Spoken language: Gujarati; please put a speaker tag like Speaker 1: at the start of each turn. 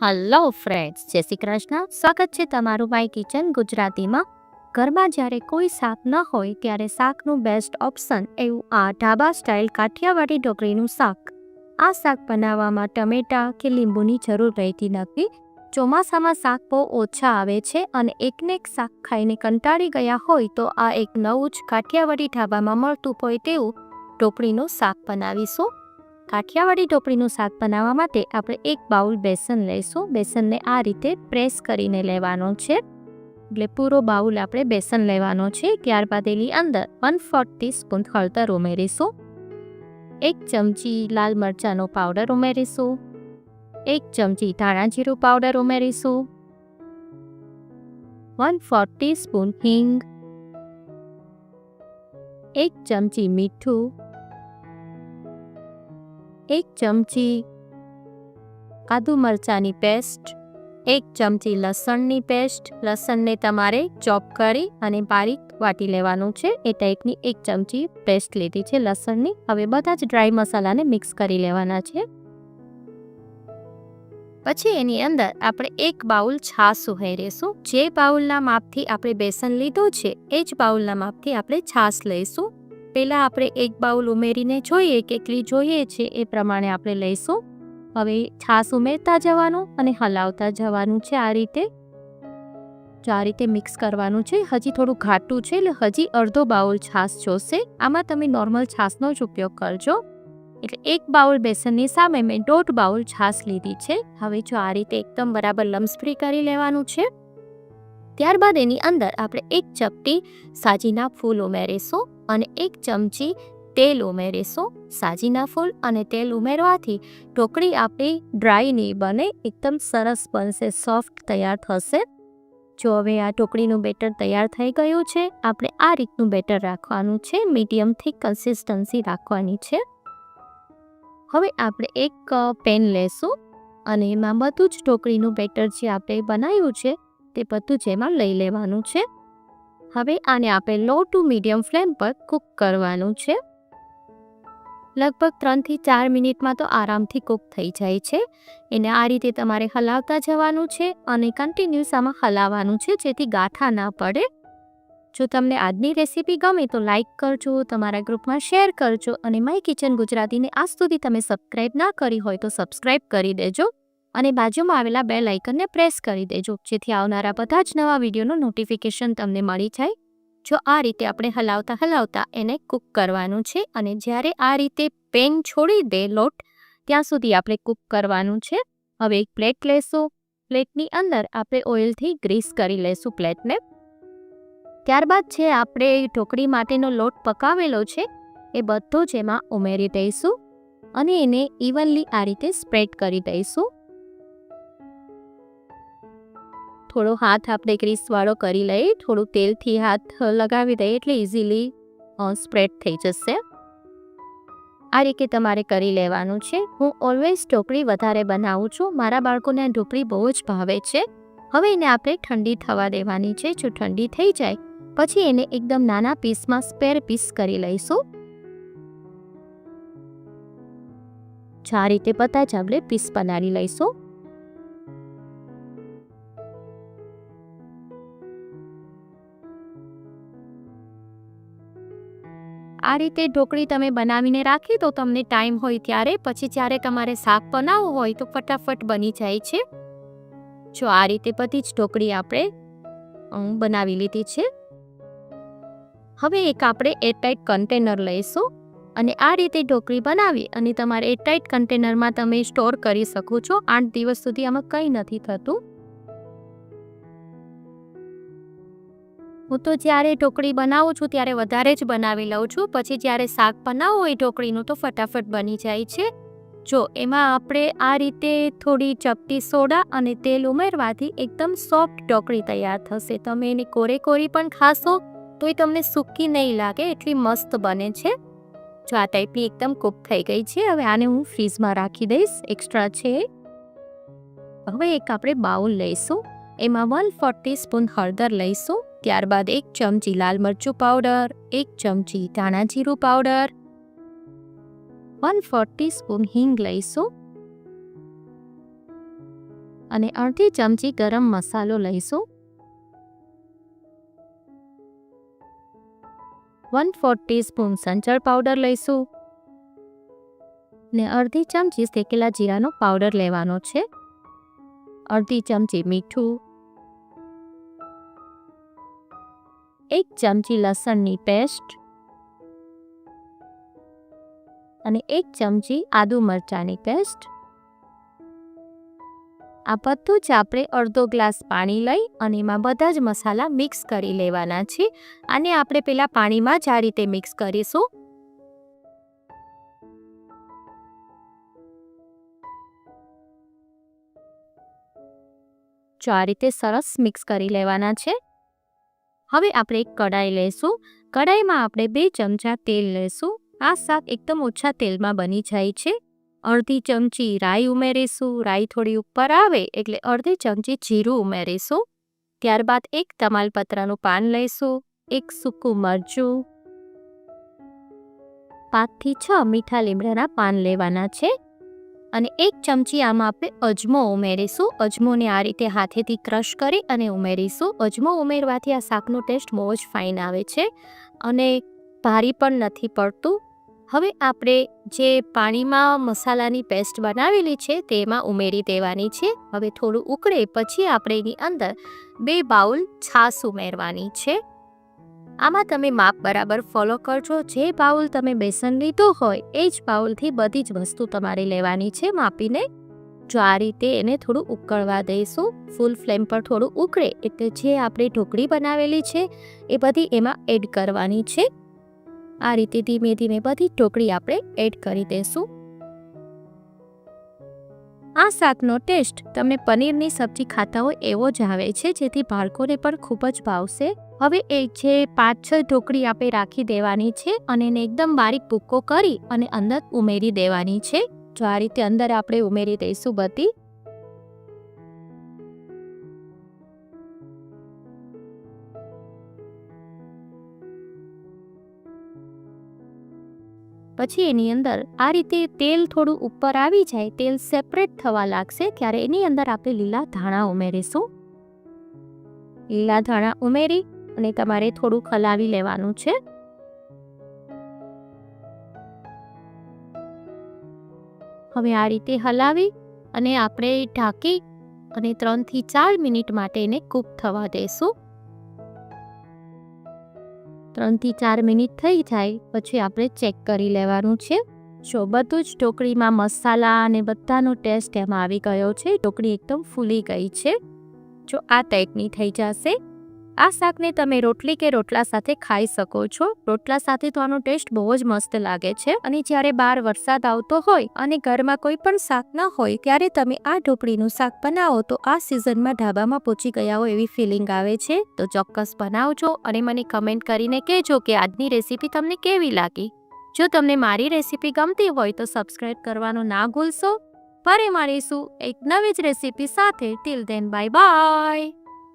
Speaker 1: હલો ફ્રેન્ડ્સ, જય શ્રી કૃષ્ણ. સ્વાગત છે તમારું માય કિચન ગુજરાતીમાં. ઘરમાં જ્યારે કોઈ શાક ન હોય ત્યારે શાકનું બેસ્ટ ઓપ્શન એવું આ ઢાબા સ્ટાઇલ કાઠિયાવાડી ઢોકળીનું શાક. આ શાક બનાવવામાં ટમેટાં કે લીંબુની જરૂર રહેતી નથી. ચોમાસામાં શાક બહુ ઓછા આવે છે અને એકને એક શાક ખાઈને કંટાળી ગયા હોય તો આ એક નવું જ કાઠિયાવાડી ઢાબામાં મળતું હોય તેવું ઢોકળીનું શાક બનાવીશું. કાઠિયાવાડી ઢોકળીનું શાક બનાવવા માટે આપણે એક બાઉલ બેસન લઈશું. બેસનને આ રીતે પ્રેસ કરીને લેવાનો છે, એટલે પૂરો બાઉલ આપણે બેસન લેવાનો છે. ત્યારબાદ એની અંદર 1/4 ટીસ્પૂન હળદર ઉમેરીશું, 1 ચમચી લાલ મરચાંનો પાવડર ઉમેરીશું, 1 ચમચી ધાણા જીરું પાવડર ઉમેરીશું, 1/4 ટીસ્પૂન હિંગ, 1 ચમચી મીઠું, 1 ચમચી આદુ મરચાંની પેસ્ટ, 1 ચમચી લસણની પેસ્ટ. લસણને તમારે ચોપ કરી અને બારીક વાટી લેવાનું છે. એ ટાઈપની 1 ચમચી પેસ્ટ લીધી છે લસણની. હવે બધા જ ડ્રાય મસાલાને મિક્સ કરી લેવાના છે. પછી એની અંદર આપણે 1 બાઉલ છાશ ઉમેરીશું. જે બાઉલના માપથી આપણે બેસન લીધું છે એ જ બાઉલના માપથી આપણે છાશ લઈશું. પહેલાં આપણે 1 બાઉલ ઉમેરીને જોઈએ કેટલી જોઈએ છે એ પ્રમાણે આપણે લઈશું. હવે છાશ ઉમેરતા જવાનું અને હલાવતા જવાનું છે. આ રીતે મિક્સ કરવાનું છે. હજી થોડું ઘાટું છે એટલે હજી અડધો બાઉલ છાશ જોશે. આમાં તમે નોર્મલ છાશનો જ ઉપયોગ કરજો. એટલે 1 બાઉલ બેસનની સામે મેં 1.5 બાઉલ છાશ લીધી છે. હવે જો આ રીતે એકદમ બરાબર લમ્સ ફ્રી કરી લેવાનું છે. ત્યારબાદ એની અંદર આપણે 1 ચપટી સાજીના ફૂલ ઉમેરીશું અને 1 ચમચી તેલ ઉમેરીશું. સાજીના ફૂલ અને તેલ ઉમેરવાથી ઢોકળી આપણી ડ્રાય નહીં બને, એકદમ સરસ બનશે, સોફ્ટ તૈયાર થશે. જો હવે આ ઢોકળીનું બેટર તૈયાર થઈ ગયું છે. આપણે આ રીતનું બેટર રાખવાનું છે, મીડિયમ થીક કન્સિસ્ટન્સી રાખવાની છે. હવે આપણે એક પેન લેશું અને એમાં બધું જ ઢોકળીનું બેટર જે આપણે બનાવ્યું છે તે બધું જ એમાં લઈ લેવાનું છે. હવે આને આપણે લો ટુ મીડિયમ ફ્લેમ પર કૂક કરવાનું છે. લગભગ 3 થી 4 મિનિટમાં તો આરામથી કૂક થઈ જાય છે. એને આ રીતે તમારે હલાવતા જવાનું છે અને કન્ટિન્યુઅસ આમાં હલાવવાનું છે જેથી ગાંઠા ના પડે. જો તમને આજની રેસીપી ગમે તો લાઈક કરજો, તમારા ગ્રુપમાં શેર કરજો અને માય કિચન ગુજરાતીને આજ સુધી તમે સબસ્ક્રાઈબ ના કરી હોય તો સબસ્ક્રાઈબ કરી દેજો અને બાજુમાં આવેલા બેલ આઇકનને પ્રેસ કરી દેજો જેથી આવનારા બધા જ નવા વિડીયોનું નોટિફિકેશન તમને મળી જાય. જો આ રીતે આપણે હલાવતા એને કૂક કરવાનું છે અને જ્યારે આ રીતે પેન છોડી દે લોટ ત્યાં સુધી આપણે કૂક કરવાનું છે. હવે એક પ્લેટ લેશું. પ્લેટની અંદર આપણે ઓઇલથી ગ્રીસ કરી લેશું પ્લેટને. ત્યારબાદ છે આપણે ઢોકળી માટેનો લોટ પકાવેલો છે એ બધો જ એમાં ઉમેરી દઈશું અને એને ઇવનલી આ રીતે સ્પ્રેડ કરી દઈશું. થોડો હાથ આપણે ગ્રીસવાળો કરી લઈએ, થોડું તેલથી હાથ લગાવી દઈએ એટલે ઇઝીલી સ્પ્રેડ થઈ જશે. આ રીતે તમારે કરી લેવાનું છે. હું ઓલવેઝ ઢોકળી વધારે બનાવું છું. મારા બાળકોને આ ઢોકળી બહુ જ ભાવે છે. હવે એને આપણે ઠંડી થવા દેવાની છે. જો ઠંડી થઈ જાય પછી એને એકદમ નાના પીસમાં સ્પેર પીસ કરી લઈશું. આ રીતે બધા જ આપણે પીસ બનાવી લઈશું. આ રીતે ઢોકળી તમે બનાવીને રાખી દો તમને ટાઈમ હોય ત્યારે, પછી જ્યારે તમારે શાક બનાવવું હોય તો ફટાફટ બની જાય છે. જો આ રીતે બધી જ ઢોકળી આપણે બનાવી લીધી છે. હવે એક આપણે એરટાઇટ કન્ટેનર લઈશું અને આ રીતે ઢોકળી બનાવી અને તમારે એરટાઇટ કન્ટેનરમાં તમે સ્ટોર કરી શકો છો. 8 દિવસ સુધી આમાં કંઈ નથી થતું. હું તો જ્યારે ઢોકળી બનાવું છું ત્યારે વધારે જ બનાવી લઉં છું. પછી જ્યારે શાક બનાવવું હોય ઢોકળીનું તો ફટાફટ બની જાય છે. જો એમાં આપણે આ રીતે થોડી ચપટી સોડા અને તેલ ઉમેરવાથી એકદમ સોફ્ટ ઢોકળી તૈયાર થશે. તમે એને કોરી પણ ખાશો તોય તમને સૂકી નહીં લાગે, એટલી મસ્ત બને છે. જો આ ટાઈપની એકદમ કૂક થઈ ગઈ છે. હવે આને હું ફ્રીઝમાં રાખી દઈશ, એક્સ્ટ્રા છે. હવે એક આપણે બાઉલ લઈશું. એમાં 1/4 ટીસ્પૂન હળદર લઈશું. ત્યારબાદ 1 ચમચી લાલ મરચું પાવડર, 1 ચમચી ધાણા જીરું પાવડર, 1/4 ટીસ્પૂન હિંગ લઈશું, અને અડધી ચમચી ગરમ મસાલો લઈશું, 1/4 ટીસ્પૂન સંચળ પાવડર લઈશું ને અડધી ચમચી શેકેલા જીરાનો પાવડર લેવાનો છે, અડધી ચમચી મીઠું, 1 ચમચી લસણની પેસ્ટ અને 1 ચમચી આદુ મરચાંની પેસ્ટ. આ બધું જ આપણે અડધો ગ્લાસ પાણી લઈ અને એમાં બધા જ મસાલા મિક્સ કરી લેવાના છે. આને આપણે પેલા પાણીમાં જ આ રીતે મિક્સ કરીશું. જો આ રીતે સરસ મિક્સ કરી લેવાના છે. હવે આપણે એક કઢાઈ લઈશું. કઢાઈમાં આપણે 2 ચમચા તેલ લઈશું. આ શાક એકદમ ઓછા તેલમાં બની જાય છે. અડધી ચમચી રાઈ ઉમેરીશું. રાઈ થોડી ઉપર આવે એટલે અડધી ચમચી જીરું ઉમેરીશું. ત્યારબાદ 1 તમાલપત્રનું પાન લઈશું, 1 સૂકું મરચું, 5 થી 6 મીઠા લીમડાના પાન લેવાના છે અને 1 ચમચી આમાં આપણે અજમો ઉમેરીશું. અજમોને આ રીતે હાથેથી ક્રશ કરી અને ઉમેરીશું. અજમો ઉમેરવાથી આ શાકનો ટેસ્ટ બહુ જ ફાઇન આવે છે અને ભારી પણ નથી પડતું. હવે આપણે જે પાણીમાં મસાલાની પેસ્ટ બનાવેલી છે તેમાં ઉમેરી દેવાની છે. હવે થોડું ઉકળે પછી આપણે એની અંદર 2 બાઉલ છાશ ઉમેરવાની છે. આમાં તમે માપ બરાબર ફોલો કરજો. જે બાઉલ તમે બેસન લીધું હોય એ જ બાઉલથી બધી જ વસ્તુ તમારે લેવાની છે માપીને. જો આ રીતે એને થોડું ઉકળવા દઈશું. ફૂલ ફ્લેમ પર થોડું ઉકળે એટલે જે આપણે ઢોકળી બનાવેલી છે એ બધી એમાં એડ કરવાની છે. આ રીતે ધીમે ધીમે બધી ઢોકળી આપણે એડ કરી દઈશું. આ શાકનો ટેસ્ટ તમે પનીરની સબ્જી ખાતા હોય એવો જ આવે છે, જેથી બાળકોને પણ ખૂબ જ ભાવશે. હવે એ જે 5-6 ઢોકળી આપણે રાખી દેવાની છે અને એને એકદમ બારીક ભૂક્કો કરી અને અંદર ઉમેરી દેવાની છે. જો આ રીતે અંદર આપણે ઉમેરી દઈશું બધી. પછી એની અંદર આ રીતે તેલ થોડું ઉપર આવી જાય, તેલ સેપરેટ થવા લાગશે ત્યારે એની અંદર આપણે લીલા ધાણા ઉમેરીશું. લીલા ધાણા ઉમેરી અને તમારે થોડું હલાવી લેવાનું છે. હવે આ રીતે હલાવી અને આપણે ઢાંકી અને 3 થી 4 મિનિટ માટે એને કૂક થવા દઈશું. 3 થી 4 મિનિટ થઈ જાય પછી આપણે ચેક કરી લેવાનું છે. જો બધું જ ઢોકળીમાં મસાલા અને બધાનો ટેસ્ટ એમાં આવી ગયો છે. ઢોકળી એકદમ ફૂલી ગઈ છે. જો આ ટાઈપની થઈ જશે. આ શાકને તમે રોટલી કે રોટલા સાથે ખાઈ શકો છો. રોટલા સાથે તો આનો ટેસ્ટ બહુ જ મસ્ત લાગે છે. અને જ્યારે બહાર વરસાદ આવતો હોય અને ઘરમાં કોઈ પણ શાક ન હોય ત્યારે તમે આ ઢોકળીનું શાક બનાવો તો આ સિઝનમાં ઢાબામાં પહોંચી ગયા હોય એવી ફિલિંગ આવે છે. તો ચોક્કસ બનાવજો અને મને કમેન્ટ કરીને કહેજો કે આજની રેસીપી તમને કેવી લાગી. જો તમને મારી રેસીપી ગમતી હોય તો સબસ્ક્રાઈબ કરવાનું ના ભૂલશો. ફરી મળીશું એક નવી જ રેસીપી સાથે. Till then bye bye.